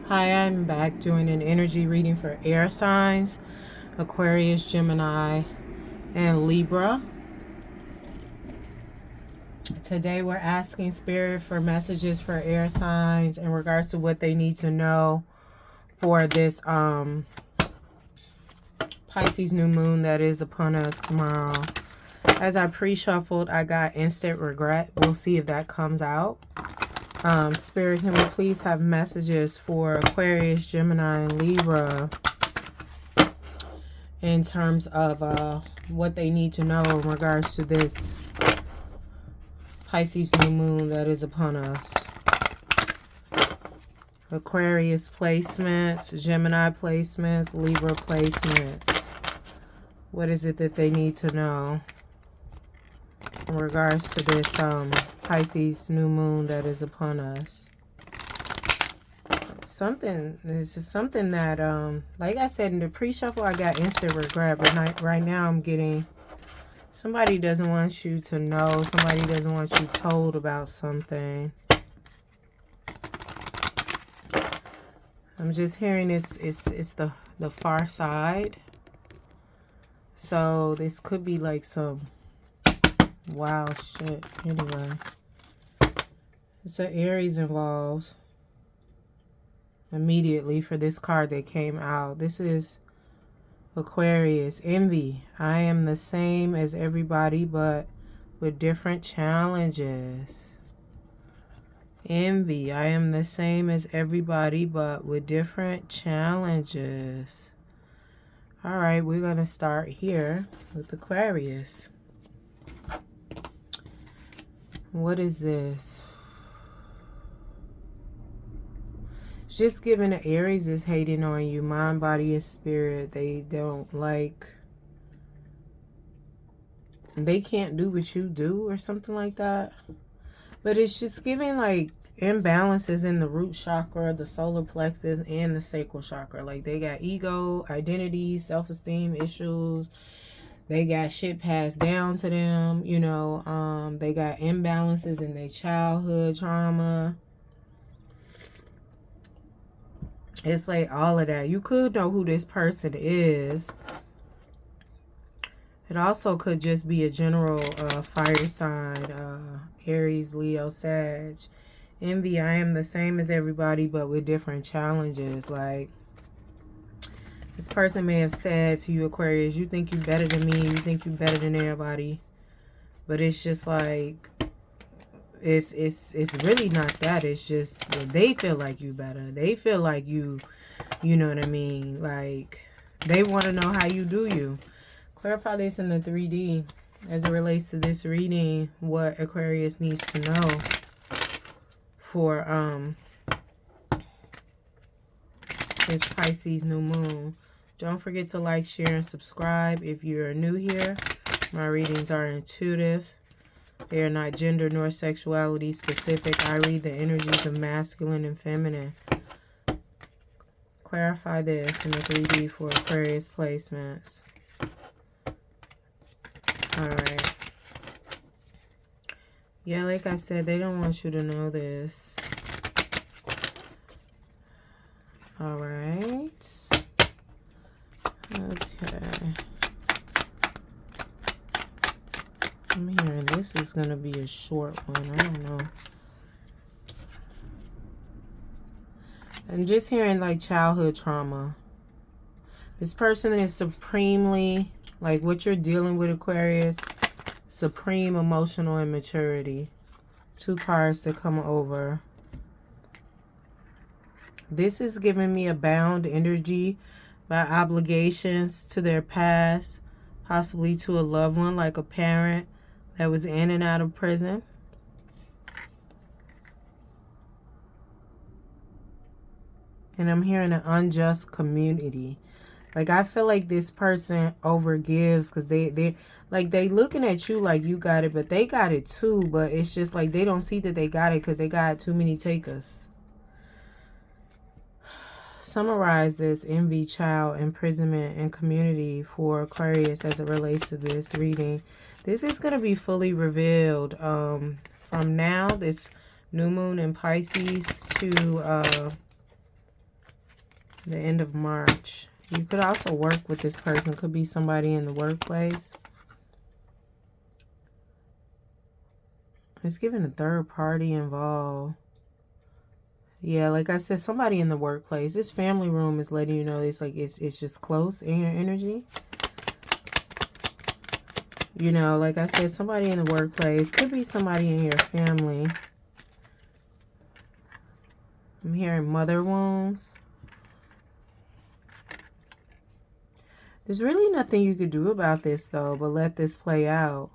Hi, I'm back doing an energy reading for air signs, Aquarius, Gemini, and Libra. Today we're asking Spirit for messages for air signs in regards to what they need to know for this Pisces new moon that is upon us tomorrow. As I pre-shuffled, I got instant regret. We'll see if that comes out. Spirit, can we please have messages for Aquarius, Gemini, and Libra in terms of what they need to know in regards to this Pisces new moon that is upon us. Aquarius placements, Gemini placements, Libra placements. What is it that they need to know in regards to this Pisces new moon that is upon us? This is something that, like I said in the pre-shuffle, I got instant regret, but right now I'm getting, somebody doesn't want you to know, somebody doesn't want you told about something. I'm just hearing it's the far side. So this could be like some wild shit. Anyway, it's an Aries involved immediately for this card that came out. This is Aquarius, envy. I am the same as everybody, but with different challenges. Envy. I am the same as everybody, but with different challenges. All right, we're going to start here with Aquarius. What is this? Just giving the Aries is hating on you, mind, body, and spirit. They don't like, they can't do what you do or something like that. But it's just giving like imbalances in the root chakra, the solar plexus, and the sacral chakra. Like they got ego, identity, self-esteem issues. They got shit passed down to them, you know. They got imbalances in their childhood trauma. It's like all of that. You could know who this person is. It also could just be a general fire sign, Aries, Leo, Sag. Envy, I am the same as everybody, but with different challenges. Like, this person may have said to you, Aquarius, you think you're better than me, you think you're better than everybody. But it's just like, it's really not that. It's just that they feel like you better. They feel like you know what I mean? Like, they want to know how you do you. Clarify this in the 3D as it relates to this reading, what Aquarius needs to know for this Pisces new moon. Don't forget to like, share, and subscribe if you're new here. My readings are intuitive. They are not gender nor sexuality specific. I read the energies of masculine and feminine. Clarify this in the 3D for Aquarius placements. Alright. Yeah, like I said, they don't want you to know this. Alright. Okay. I'm hearing this is going to be a short one. I don't know. I'm just hearing like childhood trauma. This person is supremely, like what you're dealing with, Aquarius, supreme emotional immaturity. 2 cards to come over. This is giving me a bound energy by obligations to their past, possibly to a loved one, like a parent that was in and out of prison. And I'm hearing an unjust community. Like, I feel like this person overgives because they looking at you like you got it, but they got it too. But it's just like they don't see that they got it because they got too many takers. Summarize this envy, child, imprisonment, and community for Aquarius as it relates to this reading. This is going to be fully revealed from now, this new moon in Pisces, to the end of March. You could also work with this person. Could be somebody in the workplace. It's giving a third party involved. Yeah, like I said, somebody in the workplace. This family room is letting you know it's like it's just close in your energy. You know, like I said, somebody in the workplace. Could be somebody in your family. I'm hearing mother wounds. There's really nothing you could do about this, though, but let this play out.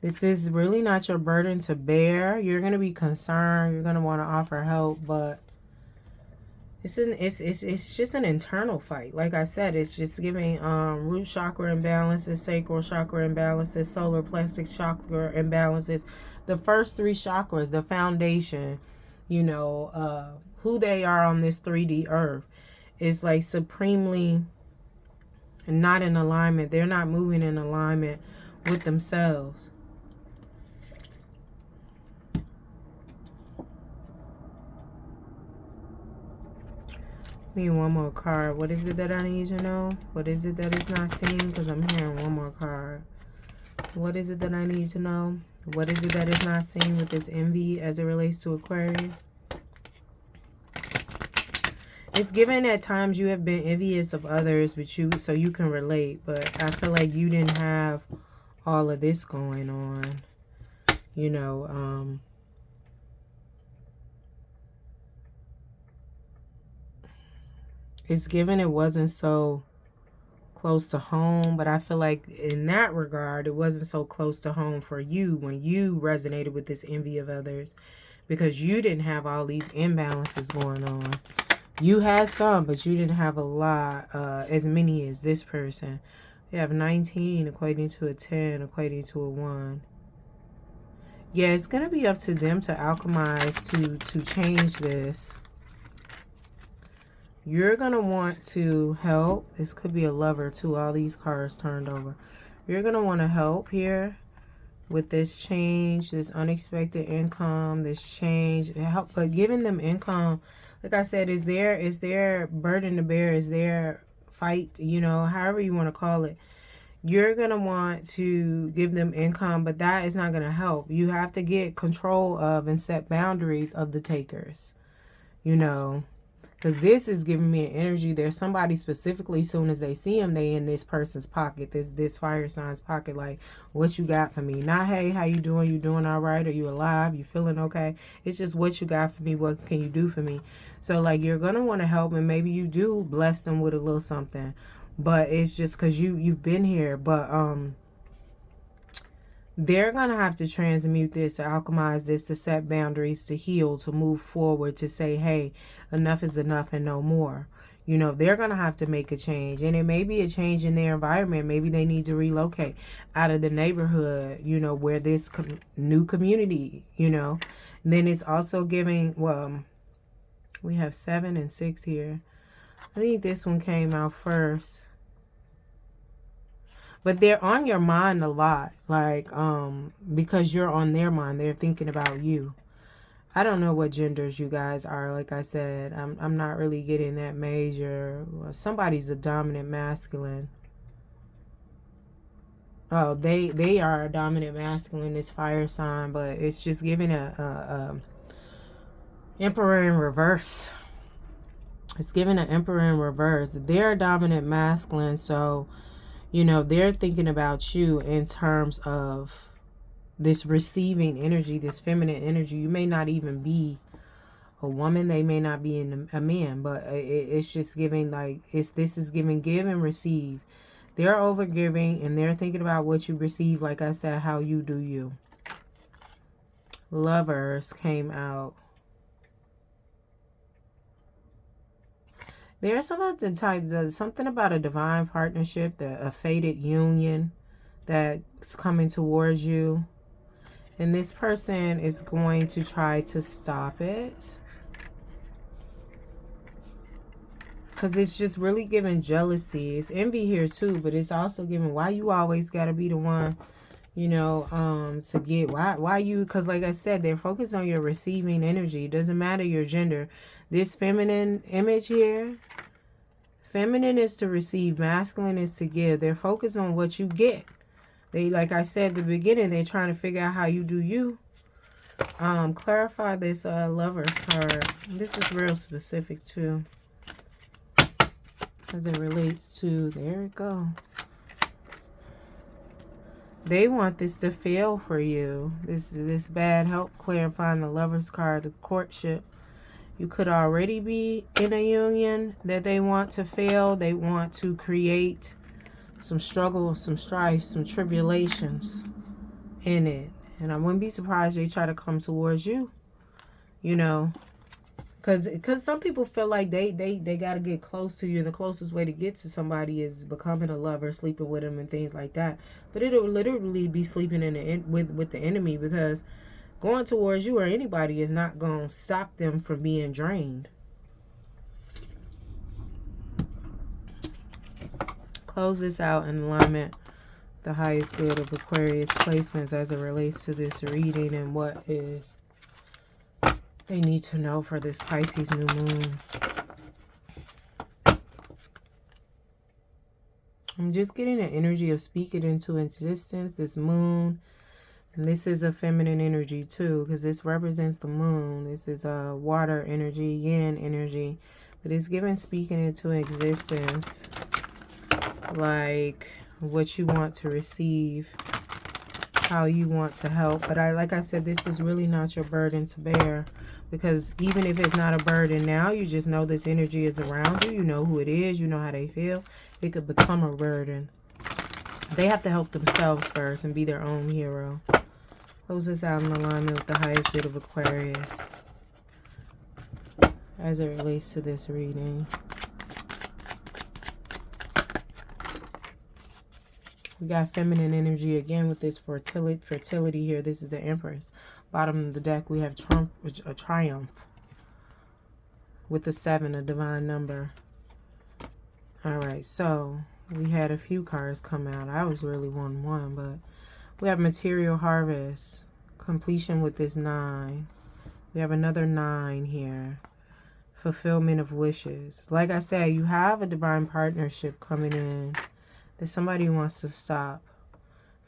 This is really not your burden to bear. You're going to be concerned. You're going to want to offer help, but it's just an internal fight. Like I said, it's just giving root chakra imbalances, sacral chakra imbalances, solar plexus chakra imbalances. The first three chakras, the foundation, you know, who they are on this 3D earth is like supremely not in alignment. They're not moving in alignment with themselves. Me one more card. What is it that I need to know? What is it that is not seen? Because I'm hearing one more card. What is it that I need to know? What is it that is not seen with this envy as it relates to Aquarius? It's given at times you have been envious of others, but so you can relate. But I feel like you didn't have all of this going on. You know, it's given it wasn't so close to home, but I feel like in that regard, it wasn't so close to home for you when you resonated with this envy of others because you didn't have all these imbalances going on. You had some, but you didn't have a lot, as many as this person. You have 19 equating to a 10, equating to a 1. Yeah, it's going to be up to them to alchemize, to change this. You're going to want to help. This could be a lover too. All these cards turned over. You're going to want to help here with this change, this unexpected income, this change. Help, but giving them income, like I said, is their burden to bear, is their fight, you know, however you want to call it. You're going to want to give them income, but that is not going to help. You have to get control of and set boundaries of the takers, you know. Because this is giving me an energy. There's somebody specifically, soon as they see him, they in this person's pocket, this fire sign's pocket, like, what you got for me? Not, hey, how you doing? You doing all right? Are you alive? You feeling okay? It's just what you got for me. What can you do for me? So, like, you're going to want to help, and maybe you do bless them with a little something. But it's just because you've been here. But, they're going to have to transmute this, to alchemize this, to set boundaries, to heal, to move forward, to say, hey, enough is enough and no more. You know, they're going to have to make a change. And it may be a change in their environment. Maybe they need to relocate out of the neighborhood, you know, where this new community, you know. And then it's also giving, well, we have 7 and 6 here. I think this one came out first. But they're on your mind a lot, like, because you're on their mind. They're thinking about you. I don't know what genders you guys are. Like I said, I'm not really getting that major. Somebody's a dominant masculine. Oh, they are a dominant masculine, this fire sign, but it's just giving a emperor in reverse. It's giving an emperor in reverse. They're a dominant masculine, so you know, they're thinking about you in terms of this receiving energy, this feminine energy. You may not even be a woman. They may not be a man, but it's just giving, like, this is giving, give and receive. They're over giving and they're thinking about what you receive. Like I said, how you do you. Lovers came out. There's something about a divine partnership, a fated union that's coming towards you. And this person is going to try to stop it. Because it's just really giving jealousy. It's envy here too, but it's also giving, why you always got to be the one, you know, to get, why you, because like I said, they're focused on your receiving energy. It doesn't matter your gender. This feminine image here, feminine is to receive, masculine is to give. They're focused on what you get. They, like I said at the beginning, they're trying to figure out how you do you. Clarify this Lover's card. This is real specific too, as it relates to, there it go. They want this to fail for you. This bad help clarifying the Lover's card, the courtship. You could already be in a union that they want to fail. They want to create some struggle, some strife, some tribulations in it. And I wouldn't be surprised they try to come towards you, you know. Because some people feel like they got to get close to you. The closest way to get to somebody is becoming a lover, sleeping with them and things like that. But it'll literally be sleeping with the enemy, because going towards you or anybody is not going to stop them from being drained. Close this out in alignment. The highest good of Aquarius placements as it relates to this reading and what is they need to know for this Pisces new moon. I'm just getting the energy of speaking into existence, this moon. And this is a feminine energy too, because this represents the moon. This is a water energy, yin energy. But it's giving speaking into existence, like what you want to receive, how you want to help. But like I said, this is really not your burden to bear, because even if it's not a burden now, you just know this energy is around you. You know who it is. You know how they feel. It could become a burden. They have to help themselves first and be their own hero. Close this out in alignment with the highest good of Aquarius as it relates to this reading. We got feminine energy again with this fertility here. This is the Empress. Bottom of the deck, we have a triumph with the 7, a divine number. All right, so we had a few cards come out. I was really wanting one, but we have material harvest, completion with this 9. We have another 9 here. Fulfillment of wishes. Like I said, you have a divine partnership coming in that somebody wants to stop.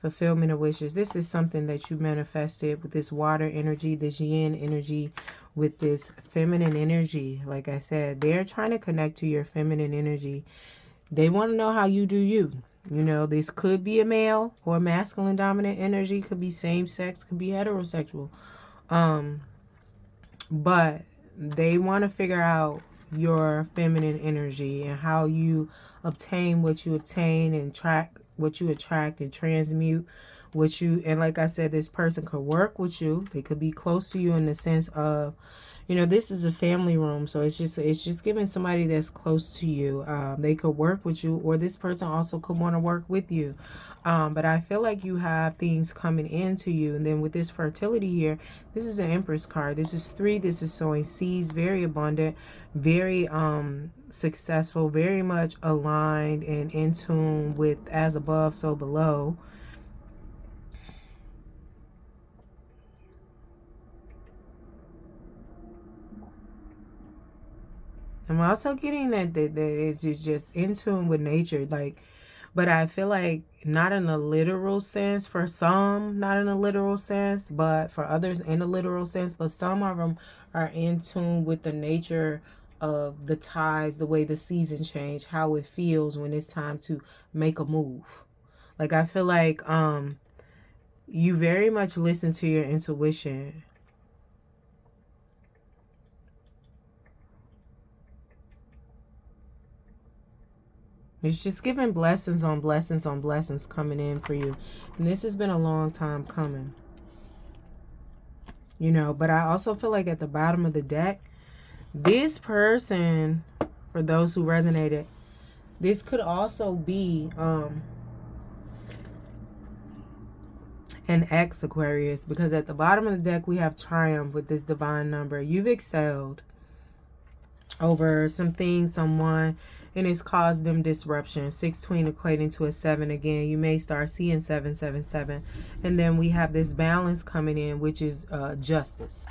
Fulfillment of wishes. This is something that you manifested with this water energy, this yin energy, with this feminine energy. Like I said, they're trying to connect to your feminine energy. They want to know how you do you. You know, this could be a male or masculine dominant energy. Could be same sex. Could be heterosexual. But they want to figure out your feminine energy and how you obtain what you obtain and track what you attract and transmute what you, and like I said, this person could work with you. They could be close to you in the sense of, you know, this is a family room, so it's just giving somebody that's close to you. They could work with you, or this person also could want to work with you. But I feel like you have things coming into you. And then with this fertility here, this is the Empress card. This is 3. This is sowing seeds, very abundant, very successful, very much aligned and in tune with as above, so below. I'm also getting that it's just in tune with nature, like, but I feel like not in a literal sense for some, not in a literal sense, but for others in a literal sense. But some of them are in tune with the nature of the tides, the way the season change, how it feels when it's time to make a move. Like, I feel like you very much listen to your intuition. It's just giving blessings on blessings on blessings coming in for you. And this has been a long time coming. You know, but I also feel like at the bottom of the deck, this person, for those who resonated, this could also be an ex Aquarius, because at the bottom of the deck we have triumph with this divine number. You've excelled over some things, someone, and it's caused them disruption. 6-tween equating to a 7 again. You may start seeing 777. And then we have this balance coming in, which is justice.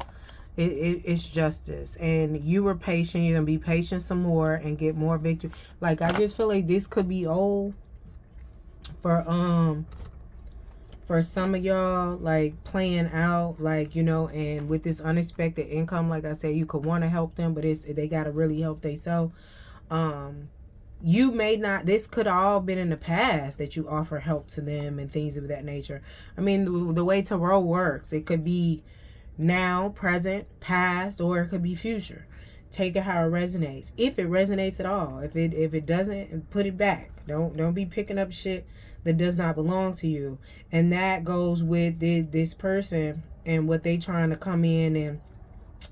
It's justice. And you were patient. You're going to be patient some more and get more victory. Like, I just feel like this could be old for some of y'all, like playing out, like, you know, and with this unexpected income, like I said, you could want to help them, but they got to really help themselves. You may not, this could have all been in the past that you offer help to them and things of that nature. I mean, the way tarot works, it could be now, present, past, or it could be future. Take it how it resonates. If it resonates at all. If it doesn't, put it back. Don't be picking up shit that does not belong to you. And that goes with this person and what they trying to come in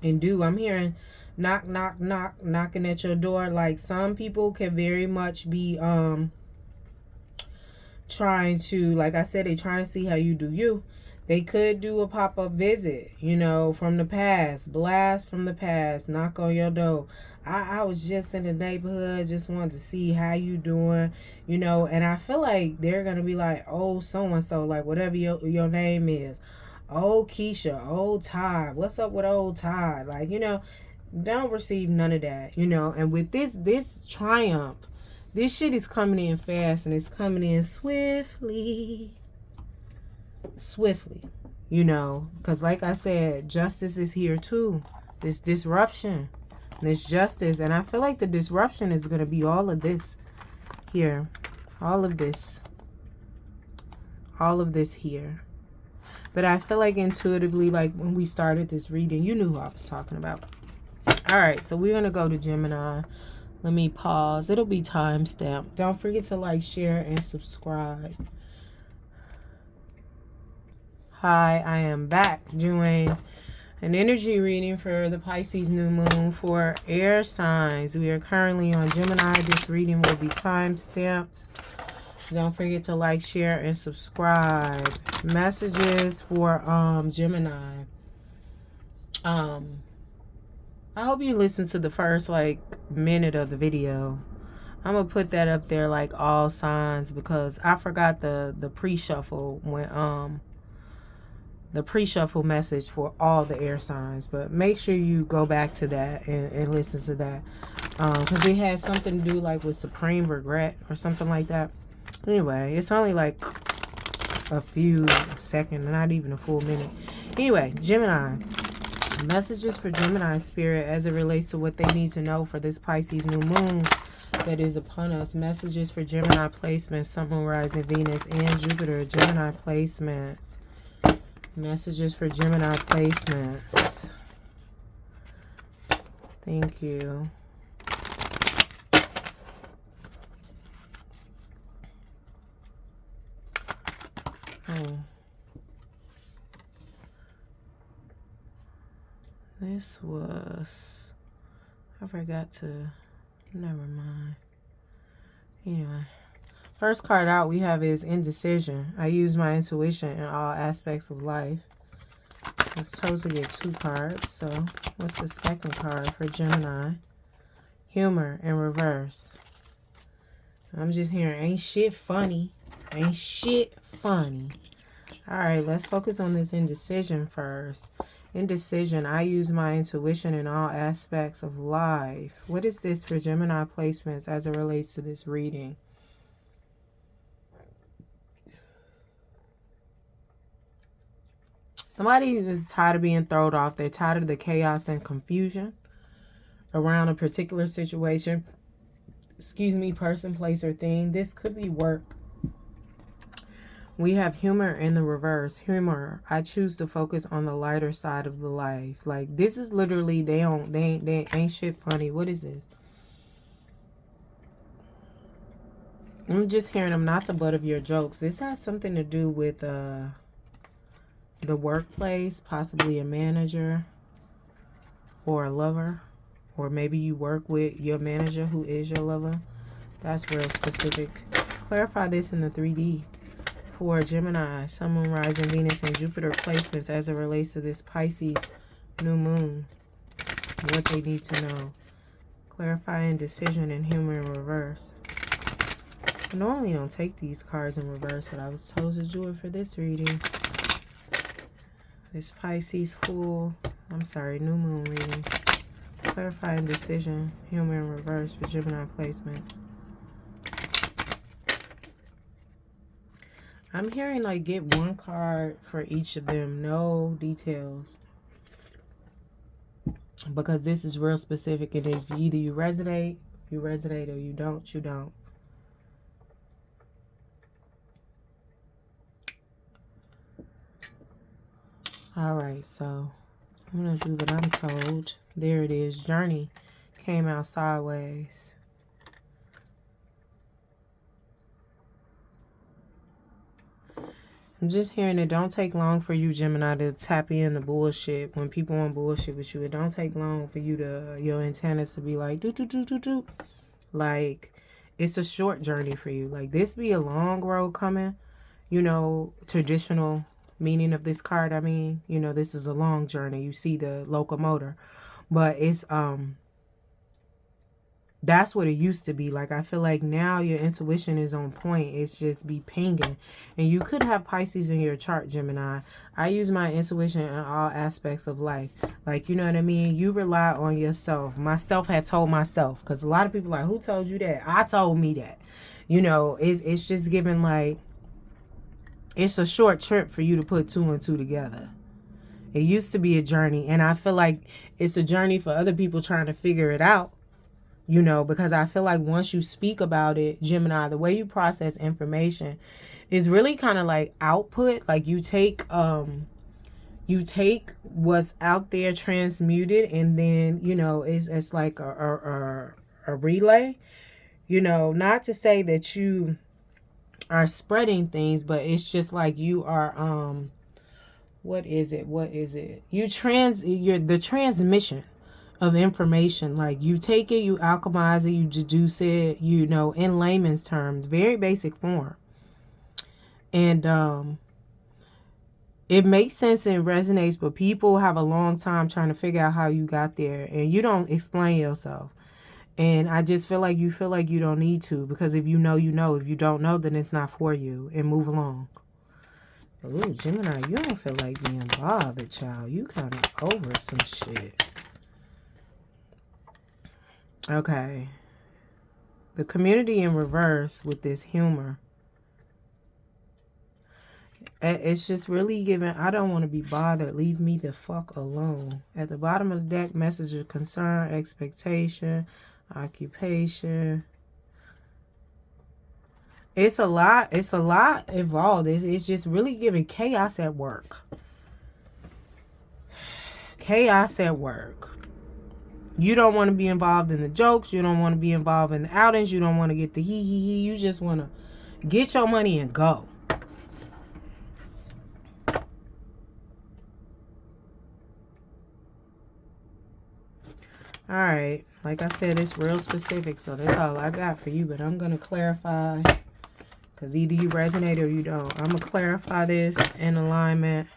and do. I'm hearing knocking at your door. Like, some people can very much be trying to, like I said, they trying to see how you do you. They could do a pop-up visit, you know, from the past. Blast from the past. Knock on your door. I was just in the neighborhood, just wanted to see how you doing, you know. And I feel like they're going to be like, oh, so-and-so, like whatever your name is. Oh, Keisha. Oh, Todd. What's up with old Todd? Like, you know, don't receive none of that, you know. And with this triumph, this shit is coming in fast and it's coming in swiftly, you know, because like I said, justice is here too. This disruption, this justice, and I feel like the disruption is going to be all of this here, all of this here. But I feel like intuitively, like when we started this reading, you knew who I was talking about. All right, so we're going to go to Gemini. Let me pause. It'll be timestamped. Don't forget to like, share, and subscribe. Hi, I am back doing an energy reading for the Pisces new moon for air signs. We are currently on Gemini. This reading will be timestamped. Don't forget to like, share, and subscribe. Messages for Gemini. I hope you listen to the first minute of the video. I'm gonna put that up there like all signs, because I forgot the pre-shuffle when the pre-shuffle message for all the air signs. But make sure you go back to that and listen to that, because it has something to do like with supreme regret or something like that. Anyway, it's only like a few seconds, not even a full minute. Anyway, Gemini. Messages for Gemini spirit as it relates to what they need to know for this Pisces new moon that is upon us. Messages for Gemini placements, Sun, Moon, Rising, Venus, and Jupiter. Gemini placements. Messages for Gemini placements. Thank you. Oh. This was, I forgot to, never mind. Anyway, first card out we have is indecision. I use my intuition in all aspects of life. I was told to get 2 cards, so what's the second card for Gemini? Humor in reverse. I'm just hearing, ain't shit funny. Ain't shit funny. All right, let's focus on this indecision first. Indecision. I use my intuition in all aspects of life. What is this for Gemini placements as it relates to this reading? Somebody is tired of being thrown off. They're tired of the chaos and confusion around a particular situation. Excuse me, person, place, or thing. This could be work. We have humor in the reverse. Humor. I choose to focus on the lighter side of the life. Like, this is literally, they ain't shit funny. What is this? I'm just hearing I'm not the butt of your jokes. This has something to do with the workplace, possibly a manager or a lover, or maybe you work with your manager who is your lover. That's real specific. Clarify this in the 3D. For Gemini, Sun, Moon, Rising, Venus, and Jupiter placements as it relates to this Pisces new moon. What they need to know. Clarify indecision and humor in reverse. I normally don't take these cards in reverse, but I was told to do it for this reading. This Pisces Fool. I'm sorry, new moon reading. Clarifying decision, humor in reverse for Gemini placements. I'm hearing like get one card for each of them, no details. Because this is real specific, and if either you resonate, or you don't, you don't. Alright, so I'm going to do what I'm told. There it is. Journey came out sideways. I'm just hearing it don't take long for you, Gemini, to tap in the bullshit. When people want bullshit with you, it don't take long for you to, your antennas to be like, do, do, do, do, do. Like, it's a short journey for you. Like, this be a long road coming. You know, traditional meaning of this card, I mean, you know, this is a long journey. You see the locomotor. But it's, that's what it used to be. Like, I feel like now your intuition is on point. It's just be pinging. And you could have Pisces in your chart, Gemini. I use my intuition in all aspects of life. Like, you know what I mean? You rely on yourself. Myself had told myself. Because a lot of people are like, who told you that? I told me that. You know, it's just giving like, it's a short trip for you to put 2 and 2 together. It used to be a journey. And I feel like it's a journey for other people trying to figure it out. You know, because I feel like once you speak about it, Gemini, the way you process information is really kind of like output. Like you take what's out there, transmuted, and then, you know, it's like a relay. You know, not to say that you are spreading things, but it's just like you are what is it? You're the transmission of information. Like you take it, you alchemize it, you deduce it, you know, in layman's terms, very basic form. And it makes sense and resonates, but people have a long time trying to figure out how you got there, and you don't explain yourself. And I just feel like you don't need to, because if you know, you know. If you don't know, then it's not for you, and move along. Ooh, Gemini, you don't feel like being bothered, child. You kind of over some shit. Okay. The community in reverse with this humor. It's just really giving, I don't want to be bothered. Leave me the fuck alone. At the bottom of the deck, message of concern, expectation, occupation. It's a lot involved. It's just really giving chaos at work. Chaos at work. You don't want to be involved in the jokes. You don't want to be involved in the outings. You don't want to get the hee hee hee. You just want to get your money and go. All right. Like I said, it's real specific. So that's all I got for you. But I'm going to clarify. Because either you resonate or you don't. I'm going to clarify this in alignment.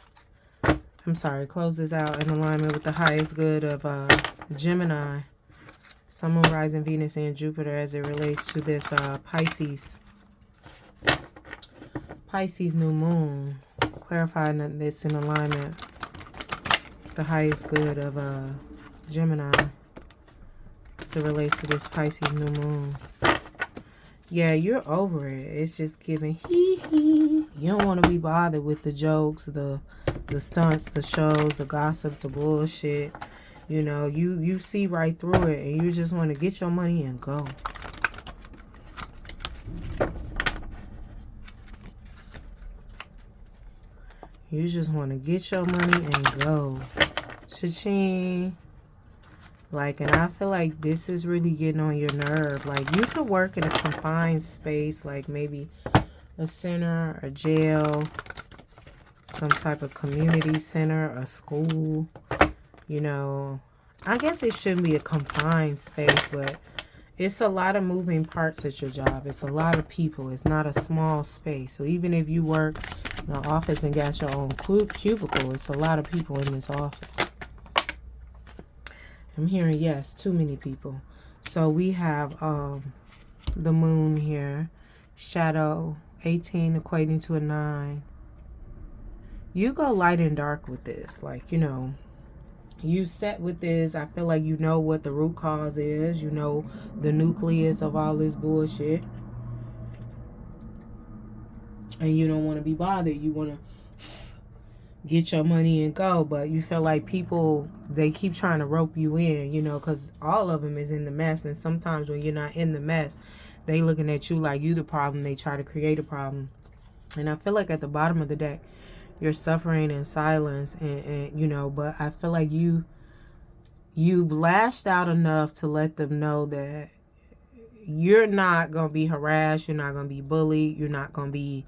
I'm sorry. Close this out in alignment with the highest good of Gemini, Sun, Moon, Rising, Venus, and Jupiter as it relates to this Pisces new moon. Clarifying this in alignment with the highest good of Gemini as it relates to this Pisces new moon. Yeah, you're over it. It's just giving hee hee. You don't want to be bothered with the jokes, the stunts, the shows, the gossip, the bullshit. You know, you see right through it, and you just want to get your money and go. You just want to get your money and go. Cha-ching. Like, and I feel like this is really getting on your nerve. Like, you could work in a confined space, like maybe a center, a jail, some type of community center, a school. You know, I guess it shouldn't be a confined space, but it's a lot of moving parts at your job. It's a lot of people. It's not a small space. So even if you work in an office and got your own cubicle, it's a lot of people in this office. I'm hearing, yes, too many people. So we have the moon here. Shadow, 18 equating to a 9. You go light and dark with this. Like, you know, You set with this. I feel like you know what the root cause is. You know the nucleus of all this bullshit. And you don't want to be bothered. You want to get your money and go. But you feel like people, they keep trying to rope you in, you know, because all of them is in the mess. And sometimes when you're not in the mess, they looking at you like you the problem. They try to create a problem. And I feel like at the bottom of the deck, you're suffering in silence. And you know, but I feel like you've lashed out enough to let them know that you're not going to be harassed. You're not going to be bullied. You're not going to be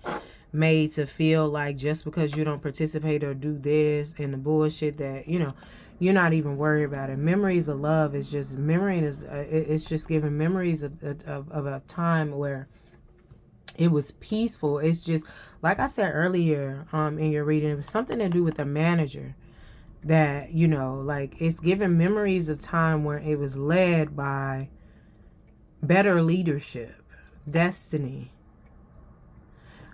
made to feel like just because you don't participate or do this and the bullshit that, you know, you're not even worried about it. Memories of love is just, memory is, it's just giving memories of a time where it was peaceful. It's just, like I said earlier in your reading, it was something to do with the manager. That, you know, like it's giving memories of time where it was led by better leadership, destiny.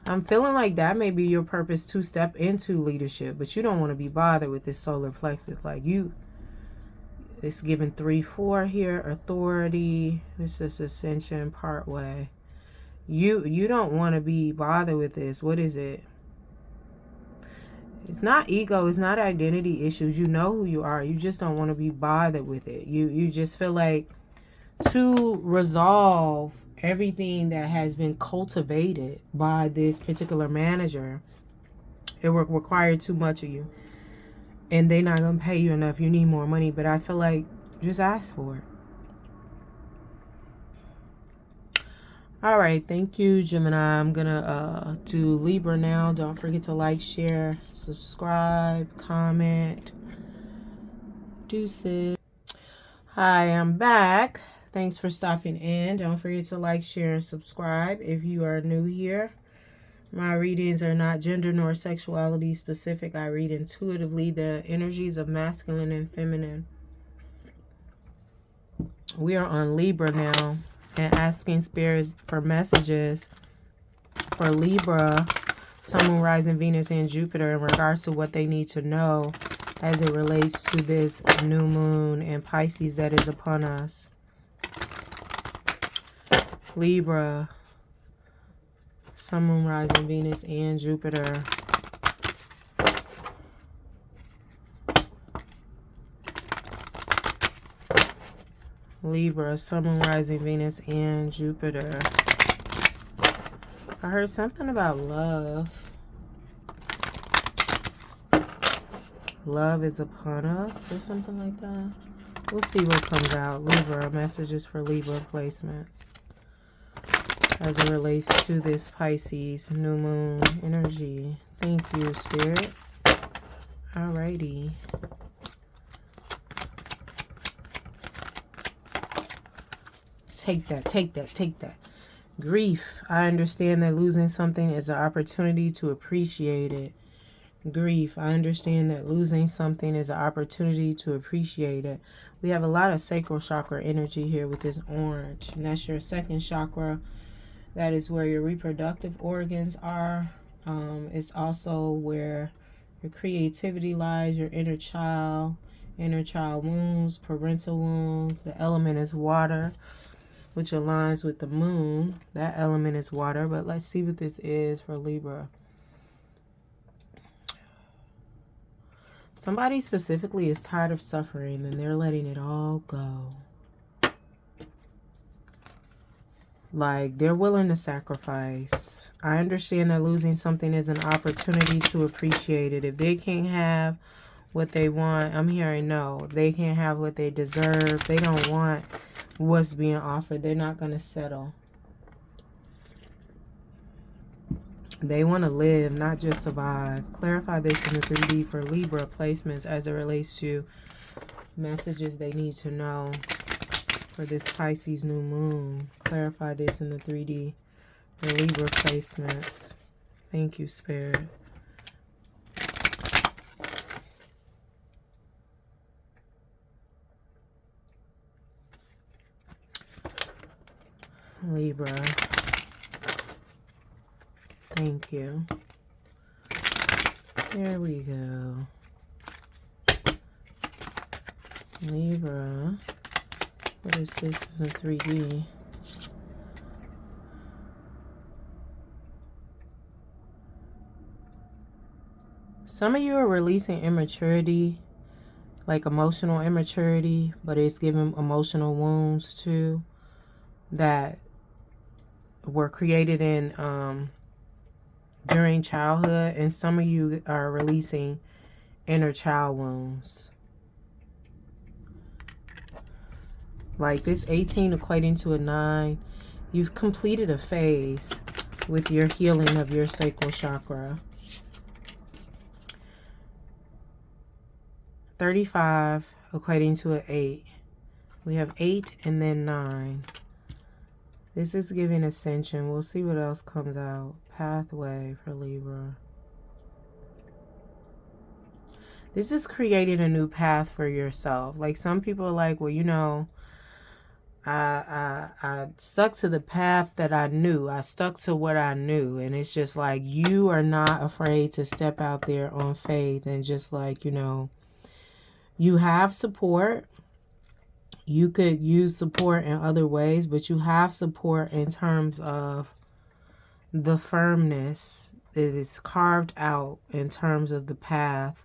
I'm feeling like that may be your purpose to step into leadership, but you don't want to be bothered with this solar plexus. Like it's giving 3-4 here, authority. This is ascension, part way. You don't want to be bothered with this. What is it? It's not ego. It's not identity issues. You know who you are. You just don't want to be bothered with it. You just feel like to resolve everything that has been cultivated by this particular manager, it will require too much of you. And they're not going to pay you enough. You need more money. But I feel like just ask for it. All right, thank you, Gemini. I'm gonna do Libra now. Don't forget to like, share, subscribe, comment. Deuces. Hi, I'm back. Thanks for stopping in. Don't forget to like, share, and subscribe if you are new here. My readings are not gender nor sexuality specific. I read intuitively the energies of masculine and feminine. We are on Libra now. And asking spirits for messages for Libra, Sun, Moon, Rising, Venus, and Jupiter in regards to what they need to know as it relates to this new moon in Pisces that is upon us. Libra, Sun, Moon, Rising, Venus, and Jupiter. Libra, Sun, Moon, Rising, Venus, and Jupiter. I heard something about love. Love is upon us or something like that. We'll see what comes out. Libra, messages for Libra placements as it relates to this Pisces new moon energy. Thank you, Spirit. Alrighty. Take that, take that, take that. Grief. I understand that losing something is an opportunity to appreciate it. Grief. I understand that losing something is an opportunity to appreciate it. We have a lot of sacral chakra energy here with this orange. And that's your second chakra. That is where your reproductive organs are. It's also where your creativity lies, your inner child wounds, parental wounds. The element is water, which aligns with the moon. That element is water, but let's see what this is for Libra. Somebody specifically is tired of suffering and they're letting it all go. Like, they're willing to sacrifice. I understand that losing something is an opportunity to appreciate it. If they can't have what they want, I'm hearing no. They can't have what they deserve. They don't want what's being offered. They're not going to settle. They want to live, not just survive. Clarify this in the 3D for Libra placements as it relates to messages they need to know for this Pisces new moon. Clarify this in the 3D for Libra placements. Thank you, Spirit. Libra. Thank you. There we go. Libra. What is this in 3D? Some of you are releasing immaturity, like emotional immaturity, but it's giving emotional wounds too that were created in during childhood, and some of you are releasing inner child wounds. Like this 18 equating to a 9, you've completed a phase with your healing of your sacral chakra. 35 equating to an 8. We have 8 and then 9. This is giving ascension. We'll see what else comes out. Pathway for Libra. This is creating a new path for yourself. Like some people are like, well, you know, I stuck to the path that I knew. I stuck to what I knew. And it's just like, you are not afraid to step out there on faith and just like, you know, you have support. You could use support in other ways, but you have support in terms of the firmness that is carved out in terms of the path.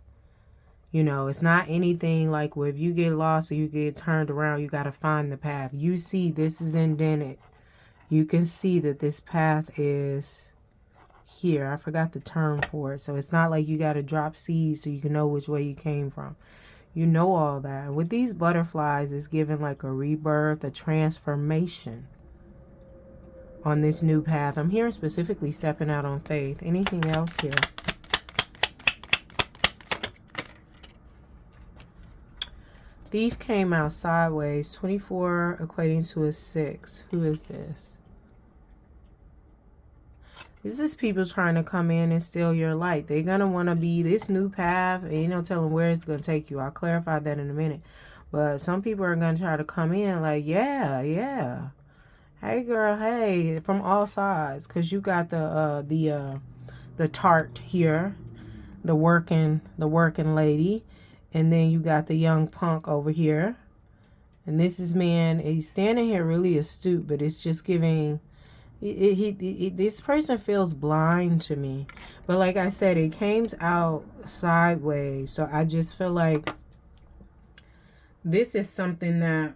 You know, it's not anything like where if you get lost or you get turned around, you got to find the path. You see this is indented. You can see that this path is here. I forgot the term for it. So it's not like you got to drop seeds so you can know which way you came from. You know all that. With these butterflies, it's given like a rebirth, a transformation on this new path. I'm hearing specifically stepping out on faith. Anything else here? Thief came out sideways. 24 equating to a 6. Who is this? This is people trying to come in and steal your light. They're going to want to be this new path. And you don't tell them where it's going to take you. I'll clarify that in a minute. But some people are going to try to come in like, yeah. Hey, girl, hey, from all sides. Because you got the tart here. The working lady. And then you got the young punk over here. And this is man, he's standing here really astute. But it's just giving... this person feels blind to me, but like I said, it came out sideways, so I just feel like this is something that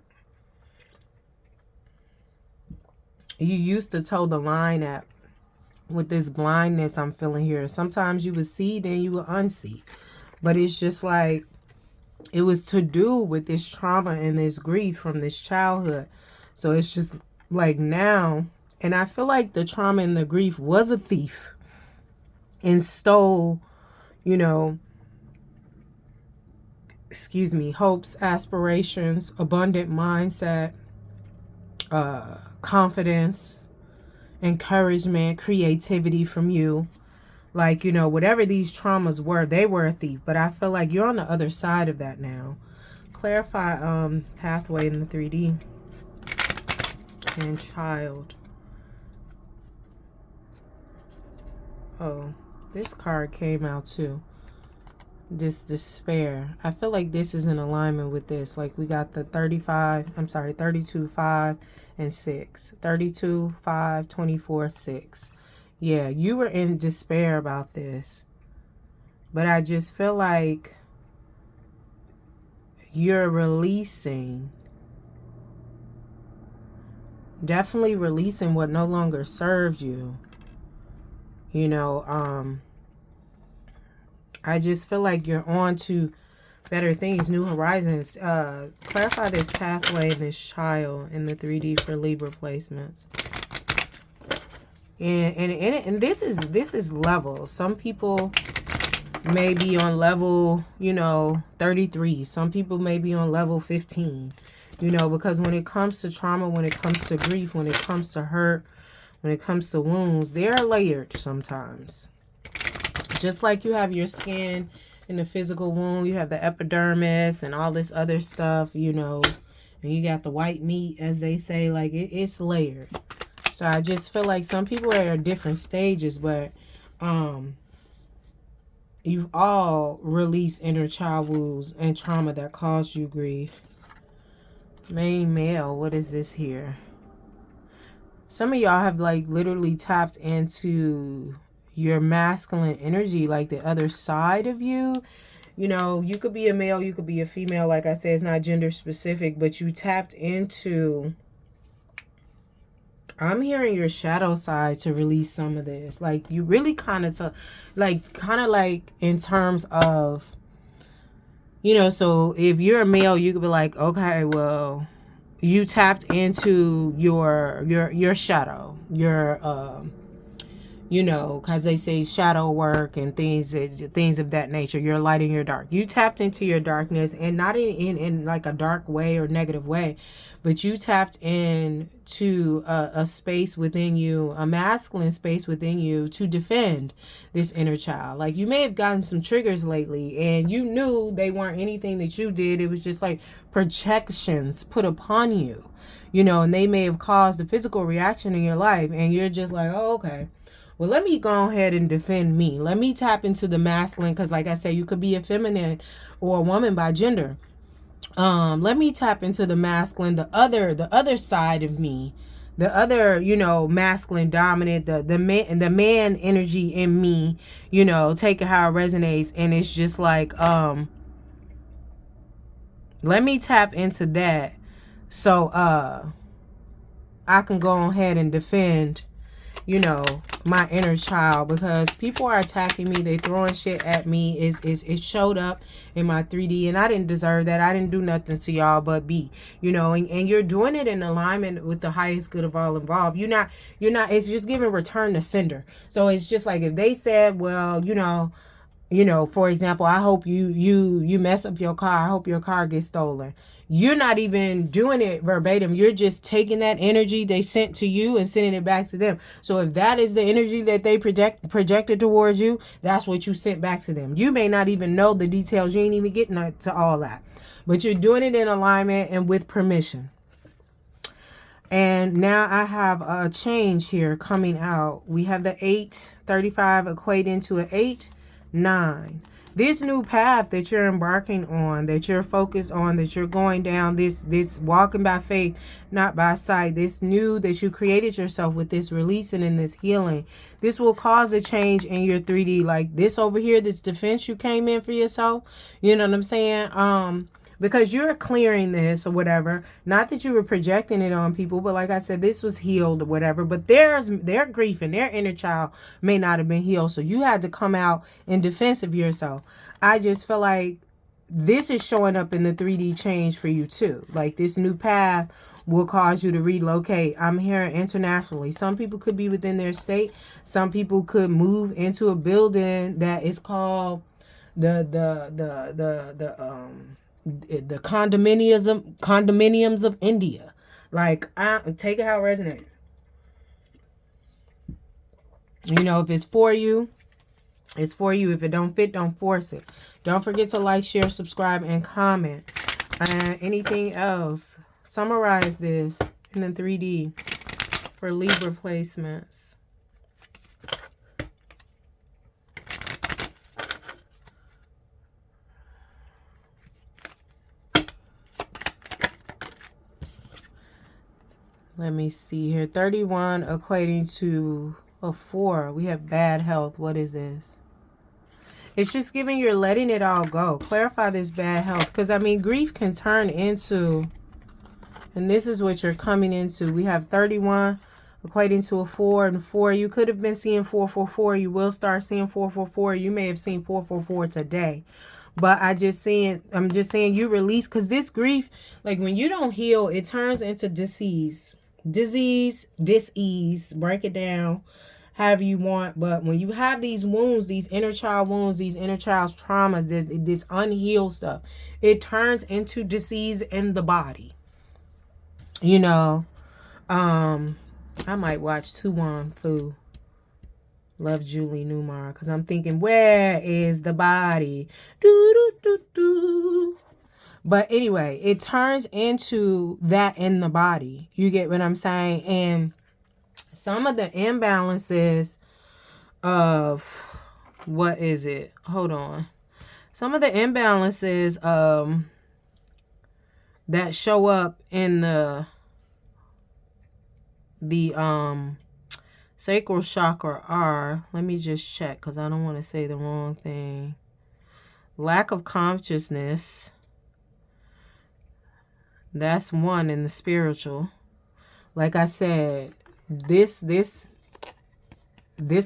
you used to toe the line at. With this blindness I'm feeling here, sometimes you would see, then you would unsee, but it's just like it was to do with this trauma and this grief from this childhood. So it's just like now. And I feel like the trauma and the grief was a thief and stole, you know, hopes, aspirations, abundant mindset, confidence, encouragement, creativity from you. Like, you know, whatever these traumas were, they were a thief. But I feel like you're on the other side of that now. Clarify pathway in the 3D. And child. Oh, this card came out too. This despair. I feel like this is in alignment with this. Like we got the 32, 5, and 6. 32, 5, 24, 6. Yeah, you were in despair about this. But I just feel like you're releasing. Definitely releasing what no longer served you. You know, I just feel like you're on to better things, new horizons. Clarify this pathway and this child in the 3D for Libra placements. And this is levels. Some people may be on level, you know, 33. Some people may be on level 15. You know, because when it comes to trauma, when it comes to grief, when it comes to hurt, when it comes to wounds, they're layered sometimes. Just like you have your skin in the physical wound, you have the epidermis and all this other stuff, you know, and you got the white meat, as they say, like it's layered. So I just feel like some people are at different stages, but you've all released inner child wounds and trauma that caused you grief. Main male, what is this here? Some of y'all have like literally tapped into your masculine energy, like the other side of you. You know, you could be a male, you could be a female. Like I said, it's not gender specific, but you tapped into, I'm hearing your shadow side to release some of this. Like you really kind of like in terms of, you know, so if you're a male, you could be like, okay, well, you tapped into your shadow, your you know, because they say shadow work and things of that nature. Your light and your dark. You tapped into your darkness, and not in like a dark way or negative way, but you tapped into a space within you, a masculine space within you, to defend this inner child. Like you may have gotten some triggers lately, and you knew they weren't anything that you did. It was just like projections put upon you, you know, and they may have caused a physical reaction in your life, and you're just like, oh, okay. Well, let me go ahead and defend me. Let me tap into the masculine, because like I said, you could be a feminine or a woman by gender. Let me tap into the masculine, the other side of me, the other, you know, masculine dominant, the man energy in me, you know, take it how it resonates. And it's just like, let me tap into that so I can go ahead and defend, you know, my inner child, because people are attacking me. They throwing shit at me. It showed up in my 3D, and I didn't deserve that. I didn't do nothing to y'all but be, you know, and you're doing it in alignment with the highest good of all involved. You're not, it's just giving return to sender. So it's just like if they said, well, you know, for example, I hope you mess up your car. I hope your car gets stolen. You're not even doing it verbatim. You're just taking that energy they sent to you and sending it back to them. So if that is the energy that they projected towards you, that's what you sent back to them. You may not even know the details. You ain't even getting to all that. But you're doing it in alignment and with permission. And now I have a change here coming out. We have the 835 equating to an 8-9. This new path that you're embarking on, that you're focused on, that you're going down, this walking by faith, not by sight, this new that you created yourself with this releasing and this healing, this will cause a change in your 3D. Like this over here, this defense you came in for yourself, you know what I'm saying? Because you're clearing this or whatever. Not that you were projecting it on people, but like I said, this was healed or whatever. But their grief and their inner child may not have been healed. So you had to come out in defense of yourself. I just feel like this is showing up in the 3D change for you too. Like this new path will cause you to relocate. I'm hearing internationally. Some people could be within their state. Some people could move into a building that is called the condominiums of India. Like, take it how it resonates. You know, if it's for you, it's for you. If it don't fit, don't force it. Don't forget to like, share, subscribe, and comment. And anything else, summarize this in the 3D for Libra placements. Let me see here. 31 equating to a 4. We have bad health. What is this? It's just giving you're letting it all go. Clarify this bad health. Because, I mean, grief can turn into, and this is what you're coming into. We have 31 equating to a 4 and 4. You could have been seeing 444. You will start seeing 444. You may have seen 444 today. But I'm just saying you release, because this grief, like when you don't heal, it turns into disease, dis-ease, break it down however you want. But when you have these wounds, these inner child wounds, these inner child's traumas, this unhealed stuff, it turns into disease in the body. You know, I might watch Tu Wong Fu, Love Julie Newmar, because I'm thinking, where is the body? But anyway, it turns into that in the body. You get what I'm saying? And some of the imbalances of, what is it? Hold on. Some of the imbalances that show up in the sacral chakra are, let me just check because I don't want to say the wrong thing. Lack of consciousness. That's one in the spiritual. Like I said, this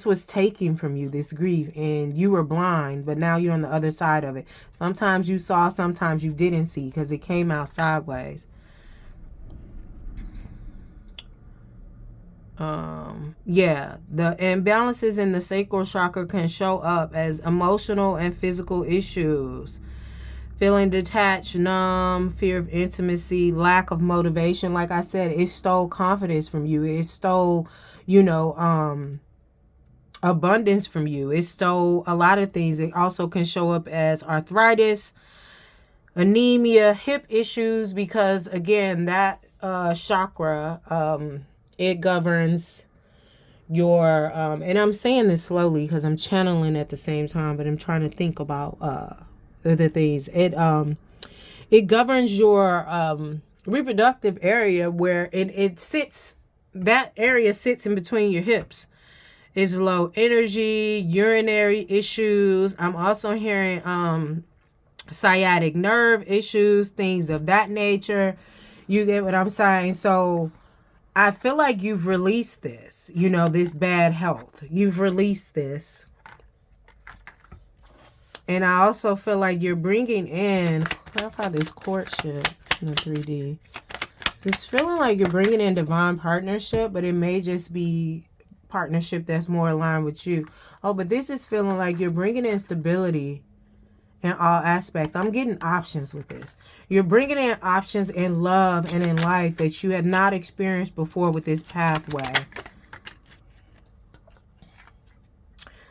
was taken from you, this grief, and you were blind, but now you're on the other side of it. Sometimes you saw, sometimes you didn't see because it came out sideways. Yeah, the imbalances in the sacral chakra can show up as emotional and physical issues. Feeling detached, numb, fear of intimacy, lack of motivation. Like I said, it stole confidence from you. It stole, abundance from you. It stole a lot of things. It also can show up as arthritis, anemia, hip issues, because again, that chakra, it governs your and I'm saying this slowly because I'm channeling at the same time, but I'm trying to think about the things. It governs your reproductive area, where it sits, that area sits in between your hips. It's low energy, urinary issues. I'm also hearing sciatic nerve issues, things of that nature. You get what I'm saying? So I feel like you've released this, this bad health. You've released this. And I also feel like you're bringing in, clarify this courtship in the 3D. It's feeling like you're bringing in divine partnership, but it may just be partnership that's more aligned with you. Oh, but this is feeling like you're bringing in stability in all aspects. I'm getting options with this. You're bringing in options in love and in life that you had not experienced before with this pathway.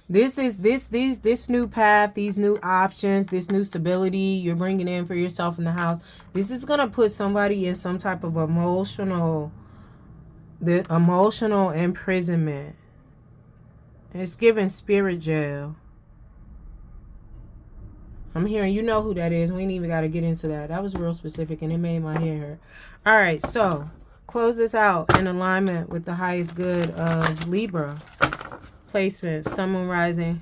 This is this new path, these new options, this new stability you're bringing in for yourself in the house. This is going to put somebody in some type of emotional imprisonment. It's giving spirit jail. I'm hearing, you know who that is. We ain't even got to get into that. That was real specific and it made my hair hurt. All right, so close this out in alignment with the highest good of Libra placement, Sun, Moon, Rising,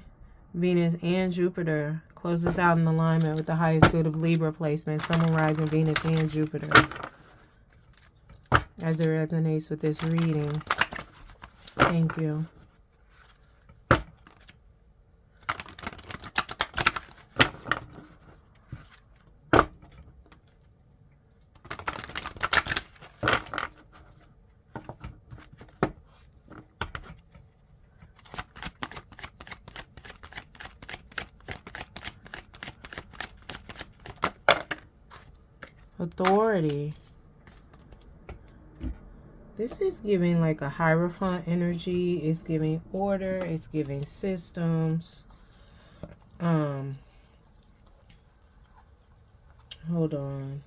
Venus, and Jupiter. Close this out in alignment with the highest good of Libra placement, Sun, Moon, Rising, Venus, and Jupiter. As it resonates with this reading. Thank you. Authority. This is giving like a Hierophant energy. It's giving order. It's giving systems. Hold on.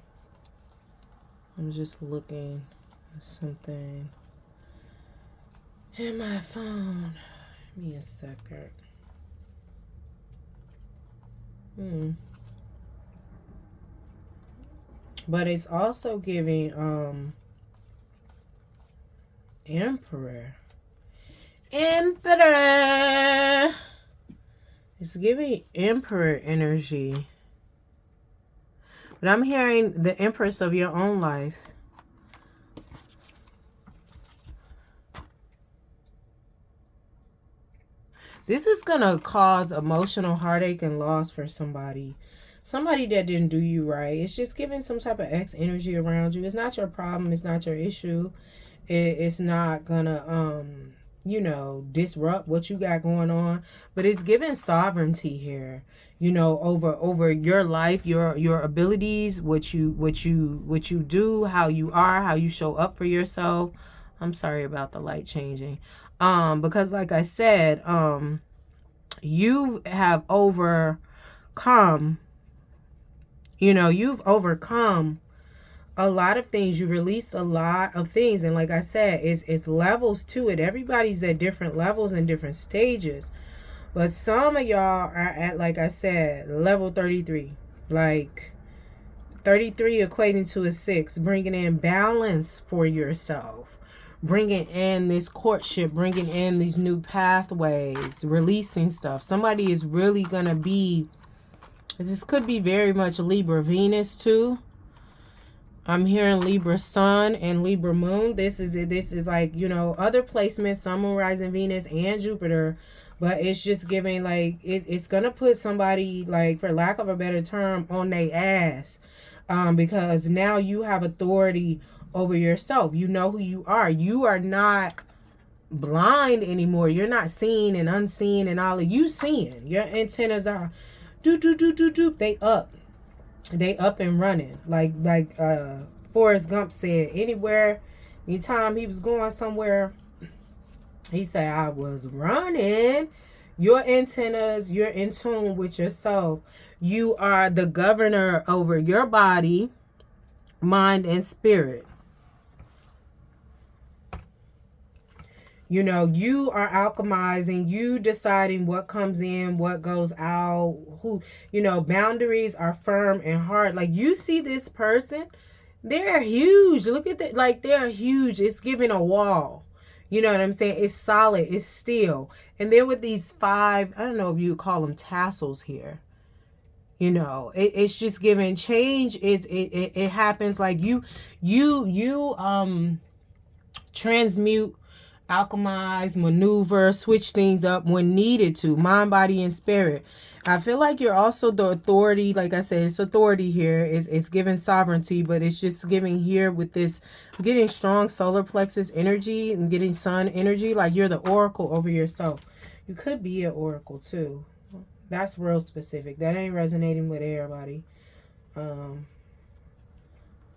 I'm just looking at something in my phone. Give me a second. But it's also giving Emperor. It's giving Emperor energy. But I'm hearing the Empress of your own life. This is going to cause emotional heartache and loss for somebody. Somebody that didn't do you right. It's just giving some type of X energy around you. It's not your problem. It's not your issue. It's not going to, disrupt what you got going on. But it's giving sovereignty here, over your life, your abilities, what you do, how you are, how you show up for yourself. I'm sorry about the light changing. Because like I said, you have overcome, you've overcome a lot of things. You released a lot of things. And like I said, it's levels to it. Everybody's at different levels and different stages. But some of y'all are at, like I said, level 33. Like, 33 equating to a 6, bringing in balance for yourself, bringing in this courtship, bringing in these new pathways, releasing stuff. Somebody is really going to be, this could be very much Libra Venus too. I'm hearing Libra Sun and Libra Moon. This is like, you know, other placements, Sun, Moon, Rising, Venus, and Jupiter. But it's just giving, like, it's going to put somebody, like, for lack of a better term, on their ass. Because now you have authority over yourself. You know who you are. You are not blind anymore. You're not seeing and unseen and all of you seeing. Your antennas are doop. They up and running. Like Forrest Gump said, anytime he was going somewhere, he said, I was running. Your antennas, you're in tune with yourself. You are the governor over your body, mind, and spirit. You know, you are alchemizing, you deciding what comes in, what goes out, who, you know, boundaries are firm and hard. Like, you see this person, they're huge. Look at that. Like, they're huge. It's giving a wall. You know what I'm saying? It's solid. It's steel. And then with these 5, I don't know if you would call them tassels here. You know, it's just giving change. It happens like you transmute, alchemize, maneuver, switch things up when needed to. Mind, body, and spirit. I feel like you're also the authority. Like I said, it's authority here. It's giving sovereignty, but it's just giving here with this, getting strong solar plexus energy and getting sun energy. Like, you're the oracle over yourself. You could be an oracle too. That's real specific. That ain't resonating with everybody.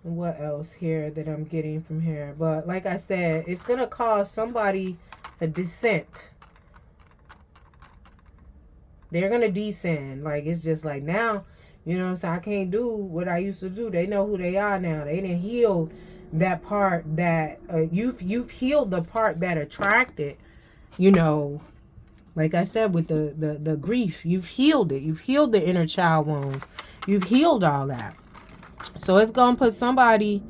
What else here that I'm getting from here? But like I said, it's going to cause somebody a descent. They're going to descend. Like, it's just like now, you know what I'm saying? I can't do what I used to do. They know who they are now. They didn't heal that part that you've healed the part that attracted, you know, like I said, with the grief. You've healed it. You've healed the inner child wounds. You've healed all that. So it's going to put somebody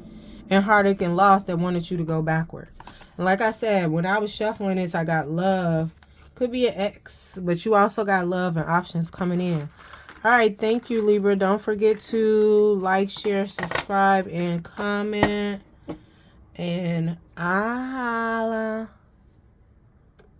in heartache and loss that wanted you to go backwards. And like I said, when I was shuffling this, I got love. Could be an ex, but you also got love and options coming in. All right. Thank you, Libra. Don't forget to like, share, subscribe, and comment. And holla.